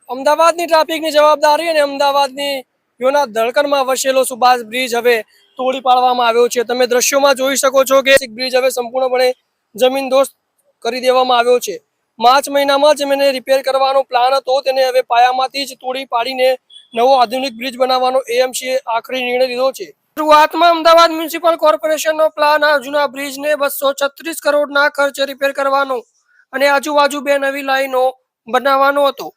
અમદાવાદની ટ્રાફિકની જવાબદારી અને અમદાવાદની યોના ધડકણમાં વસેલો સુભાષ બ્રિજ હવે તોડી પાડવામાં આવ્યો છે। તમે દ્રશ્યોમાં જોઈ શકો છો કે બ્રિજ હવે સંપૂર્ણપણે જમીનદોસ્ત કરી દેવામાં આવ્યો છે। માર્ચ મહિનામાં જ એને રિપેર કરવાનો પ્લાન હતો, તેને હવે પાયામાંથી જ તોડી પાડીને નવો આધુનિક બ્રિજ બનાવવાનો એએમસીએ આખરી નિર્ણય લીધો છે। શરૂઆતમાં અમદાવાદ મ્યુનિસિપલ કોર્પોરેશનનો પ્લાન આ જૂના બ્રિજને 236 કરોડના ખર્ચે રિપેર કરવાનો અને આજુબાજુ 2 નવી લાઈનો બનાવવાનો હતો।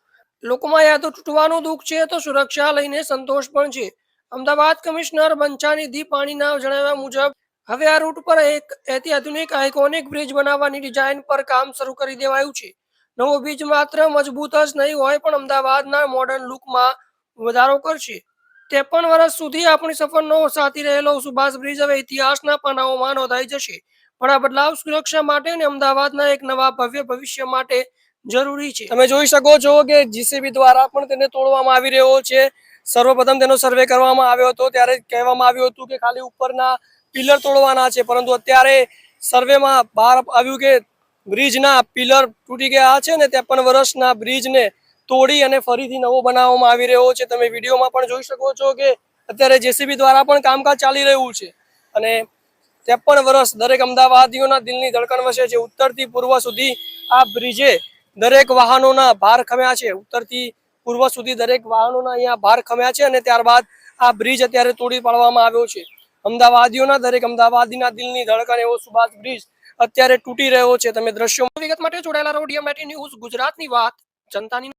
લોકોમાં યા તો તૂટવાનું દુઃખ છે તો સુરક્ષા લઈને સંતોષ પણ છે। અમદાવાદ કમિશનર બંછાનિધિ પાણીના જણાવ્યા મુજબ હવે આ રૂટ પર એક અત્યાધુનિક આઇકોનિક બ્રિજ બનાવવાની ડિઝાઇન પર કામ શરૂ કરી દેવાયું છે। નવો બ્રિજ માત્ર મજબૂત જ નહીં હોય પણ અમદાવાદના મોડર્ન લુકમાં વધારો કરશે। 53 વર્ષ સુધી આપણી સફરનો સાથી રહેલો સુભાષ બ્રિજ હવે ઇતિહાસના પાનાઓમાં નોંધાઈ જશે। પણ આ બદલાવ સુરક્ષા માટે અને અમદાવાદના એક નવા ભવ્ય ભવિષ્ય માટે જરૂરી છે। તમે જોઈ શકો છો કે જીસીબી દ્વારા પણ તેને તોડવામાં આવી રહ્યો છે। સર્વપ્રથમ તેનો સર્વે કરવામાં આવ્યો હતો ત્યારે કહેવામાં આવ્યું હતું કે ખાલી ઉપરના પિલર તોડવાના છે, પરંતુ અત્યારે સર્વેમાં બહાર આવ્યું કે બ્રિજના પિલર તૂટી ગયા છે ને 53 વર્ષના બ્રિજને તોડી અને ફરીથી નવો બનાવવામાં આવી રહ્યો છે। તમે વિડીયોમાં પણ જોઈ શકો છો કે અત્યારે જેસીબી દ્વારા પણ કામકાજ ચાલી રહ્યું છે અને 53 વર્ષ દરેક અમદાવાદીઓના દિલની ધડકન વસે છે। ઉત્તરથી પૂર્વ સુધી આ બ્રિજે દરેક વાહનોના ભાર ખમ્યા છે। ઉત્તરથી પૂર્વ સુધી દરેક વાહનોના અહીંયા ભાર ખમ્યા છે અને ત્યારબાદ આ બ્રિજ અત્યારે તોડી પાડવામાં આવ્યો છે। અમદાવાદીઓના દરેક અમદાવાદીના દિલની ધડકન એવો સુભાષ બ્રિજ અત્યારે તૂટી રહ્યો છે। તમે દ્રશ્યો વિગત માટે જોડાયેલા રહો DMNAT ન્યૂઝ, ગુજરાતની વાત જનતાની।